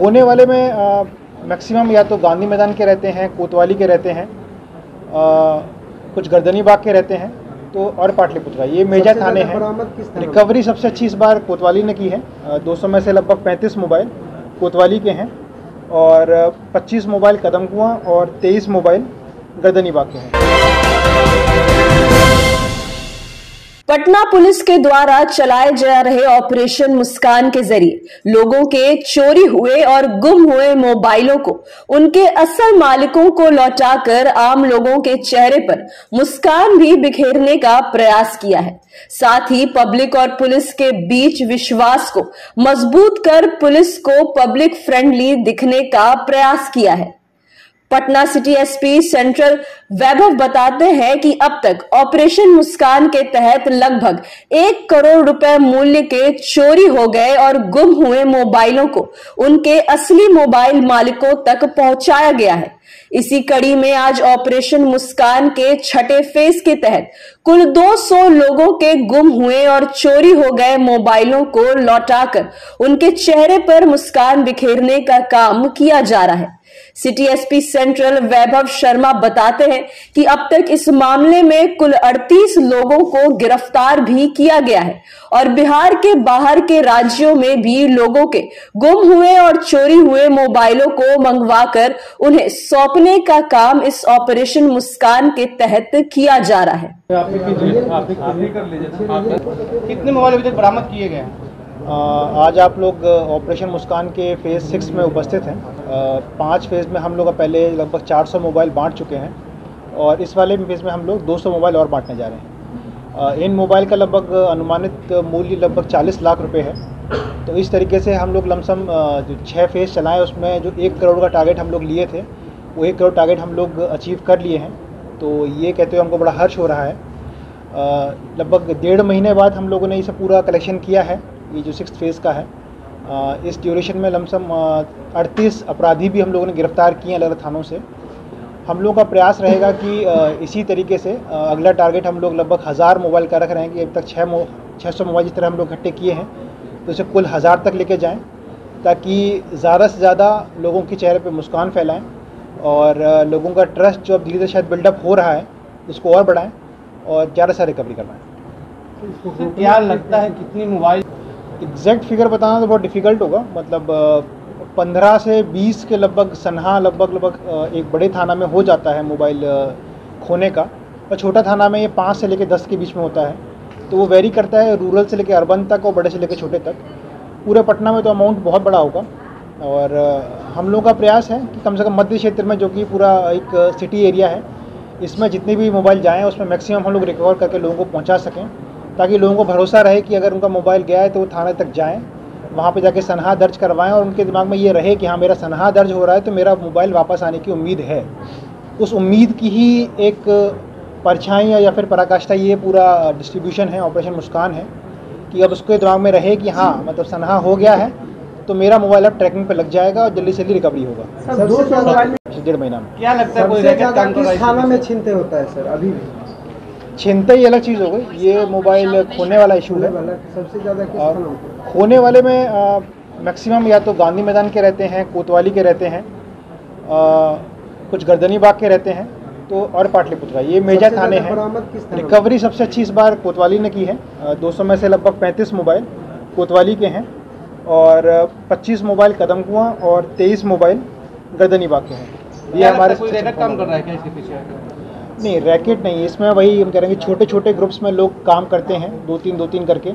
खोने वाले में मैक्सिमम या तो गांधी मैदान के रहते हैं, कोतवाली के रहते हैं, कुछ गर्दनी बाग के रहते हैं, तो और पाटलिपुत्रा, ये मेजर थाने हैं। रिकवरी सबसे अच्छी इस बार कोतवाली ने की है। 200 में से लगभग 35 मोबाइल कोतवाली के हैं और 25 मोबाइल कदमकुआं और 23 मोबाइल गर्दनी बाग के हैं। पटना पुलिस के द्वारा चलाए जा रहे ऑपरेशन मुस्कान के जरिए लोगों के चोरी हुए और गुम हुए मोबाइलों को उनके असल मालिकों को लौटाकर आम लोगों के चेहरे पर मुस्कान भी बिखेरने का प्रयास किया है। साथ ही पब्लिक और पुलिस के बीच विश्वास को मजबूत कर पुलिस को पब्लिक फ्रेंडली दिखने का प्रयास किया है। पटना सिटी एसपी सेंट्रल वैभव बताते हैं कि अब तक ऑपरेशन मुस्कान के तहत लगभग 1 करोड़ रुपए मूल्य के चोरी हो गए और गुम हुए मोबाइलों को उनके असली मोबाइल मालिकों तक पहुंचाया गया है। इसी कड़ी में आज ऑपरेशन मुस्कान के छठे फेज के तहत कुल 200 लोगों के गुम हुए और चोरी हो गए मोबाइलों को लौटाकर उनके चेहरे पर मुस्कान बिखेरने का काम किया जा रहा है। सिटी एसपी सेंट्रल वैभव शर्मा बताते हैं कि अब तक इस मामले में कुल 38 लोगों को गिरफ्तार भी किया गया है और बिहार के बाहर के राज्यों में भी लोगों के गुम हुए और चोरी हुए मोबाइलों को मंगवाकर उन्हें सौंपने का काम इस ऑपरेशन मुस्कान के तहत किया जा रहा है। कितने मोबाइल अभी तक बरामद किए गए हैं? आज आप लोग ऑपरेशन मुस्कान के फेज़ 6 में उपस्थित हैं। 5 फेज़ में हम लोग पहले लगभग 400 मोबाइल बांट चुके हैं और इस वाले फेज़ में हम लोग 200 मोबाइल और बांटने जा रहे हैं। इन मोबाइल का लगभग अनुमानित मूल्य लगभग 40 लाख रुपए है। तो इस तरीके से हम लोग लमसम जो 6 फेज़ चलाएँ उसमें जो 1 करोड़ का टारगेट हम लोग लिए थे वो 1 करोड़ टारगेट हम लोग अचीव कर लिए हैं। तो ये कहते हुए हमको बड़ा हर्ष हो रहा है। लगभग 1.5 महीने बाद हम लोगों ने इसे पूरा कलेक्शन किया है। ये जो 6th फेज़ का है, इस ड्यूरेशन में लमसम 38 अपराधी भी हम लोगों ने गिरफ्तार किए अलग अलग थानों से। हम लोग का प्रयास रहेगा कि इसी तरीके से अगला टारगेट हम लोग लगभग 1000 मोबाइल का रख रहे हैं कि अब तक 600 मोबाइल जिस तरह हम लोग इकट्ठे किए हैं तो इसे कुल 1000 तक लेके जाएं ताकि ज़्यादा से ज़्यादा लोगों के चेहरे पे मुस्कान फैलाएं और लोगों का ट्रस्ट जो अब धीरे धीरे शायद बिल्डअप हो रहा है उसको और बढ़ाएं और ज़्यादा से रिकवरी करवाएँ। क्या लगता है कितनी मोबाइल? एग्जैक्ट फिगर बताना तो बहुत डिफ़िकल्ट होगा। मतलब 15 से 20 के लगभग सनहा लगभग एक बड़े थाना में हो जाता है मोबाइल खोने का, और छोटा थाना में ये 5 से लेकर 10 के बीच में होता है। तो वो वेरी करता है रूरल से लेकर अर्बन तक और बड़े से लेकर छोटे तक। पूरे पटना में तो अमाउंट बहुत बड़ा होगा और हम लोग का प्रयास है कि कम से कम मध्य क्षेत्र में जो कि पूरा एक सिटी एरिया है इसमें जितने भी मोबाइल जाएँ उसमें मैक्सिमम हम लोग रिकवर करके लोगों को पहुँचा सकें ताकि लोगों को भरोसा रहे कि अगर उनका मोबाइल गया है तो वो थाने तक जाएं, वहाँ पे जाके सनहा दर्ज करवाएं और उनके दिमाग में ये रहे कि हाँ मेरा सनहा दर्ज हो रहा है तो मेरा मोबाइल वापस आने की उम्मीद है। उस उम्मीद की ही एक परछाई या फिर पराकाष्ठा ये पूरा डिस्ट्रीब्यूशन है, ऑपरेशन मुस्कान है कि अब उसके दिमाग में रहे कि हाँ मतलब सनहा हो गया है तो मेरा मोबाइल अब ट्रैकिंग पर लग जाएगा और जल्दी से जल्दी रिकवरी होगा। 1.5 महीना में। क्या लगता है कोई किस थाना में छीनते होता है सर? अभी छीनते ही अलग चीज़ हो गई, ये मोबाइल खोने वाला इशू है। सबसे ज़्यादा खोने वाले में मैक्सिमम या तो गांधी मैदान के रहते हैं, कोतवाली के रहते हैं, कुछ गर्दनी बाग के रहते हैं, तो और पाटलिपुत्रा, ये मेजर थाने हैं। रिकवरी सबसे अच्छी इस बार कोतवाली ने की है। 200 में से लगभग 35 मोबाइल कोतवाली के हैं और 25 मोबाइल कदमकुआं और 23 मोबाइल गर्दनी बाग के हैं। ये हमारे काम कर रहा है क्या इसके पीछे? नहीं, रैकेट नहीं, इसमें वही हम कह रहे हैं कि छोटे छोटे ग्रुप्स में लोग काम करते हैं 2-3 करके,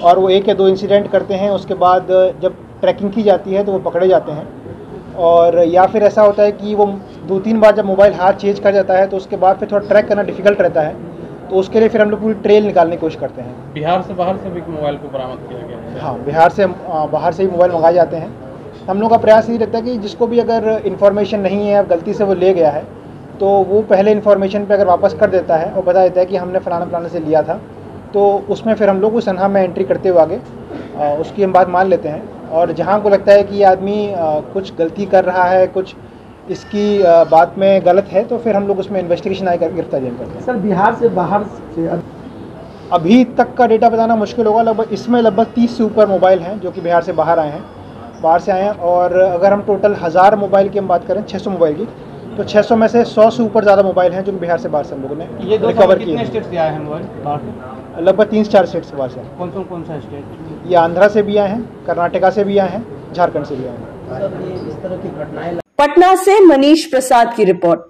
और वो 1 या 2 इंसिडेंट करते हैं। उसके बाद जब ट्रैकिंग की जाती है तो वो पकड़े जाते हैं, और या फिर ऐसा होता है कि वो 2-3 बार जब मोबाइल हाथ चेंज कर जाता है तो उसके बाद फिर थोड़ा ट्रैक करना डिफिकल्ट रहता है, तो उसके लिए फिर हम लोग पूरी ट्रेल निकालने की कोशिश करते हैं। बिहार से बाहर से भी मोबाइल को बरामद किया गया है? हाँ, बिहार से बाहर से ही मोबाइल मंगाए जाते हैं। हम लोग का प्रयास यही रहता है कि जिसको भी अगर इन्फॉर्मेशन नहीं है, गलती से वो ले गया है, तो वो पहले इन्फॉर्मेशन पे अगर वापस कर देता है और बता देता है कि हमने फलाना से लिया था, तो उसमें फिर हम लोग उस सनहा में एंट्री करते हुए आगे उसकी हम बात मान लेते हैं। और जहाँ को लगता है कि ये आदमी कुछ गलती कर रहा है, कुछ इसकी बात में गलत है, तो फिर हम लोग उसमें इन्वेस्टिगेशन आगे गिरफ्तारी करते हैं। सर, बिहार से बाहर से अभी तक का डेटा बताना मुश्किल होगा। लगभग इसमें लगभग 30 से ऊपर मोबाइल हैं जो कि बिहार से बाहर आए हैं। बाहर से आए हैं। और अगर हम टोटल 1000 मोबाइल की हम बात करें, 600 मोबाइल की, तो 600 में से 100 से ऊपर ज़्यादा मोबाइल हैं जो बिहार से बाहर से हम लोगों ने रिकवर किए हैं। स्टेट से आए हैं मोबाइल बाहर से? लगभग 3-4 स्टेट से बाहर से। कौन सा स्टेट? ये आंध्रा से भी आए हैं, कर्नाटका से भी आए हैं, झारखंड से भी आए हैं। इस तरह की घटनाएं पटना से मनीष प्रसाद की रिपोर्ट।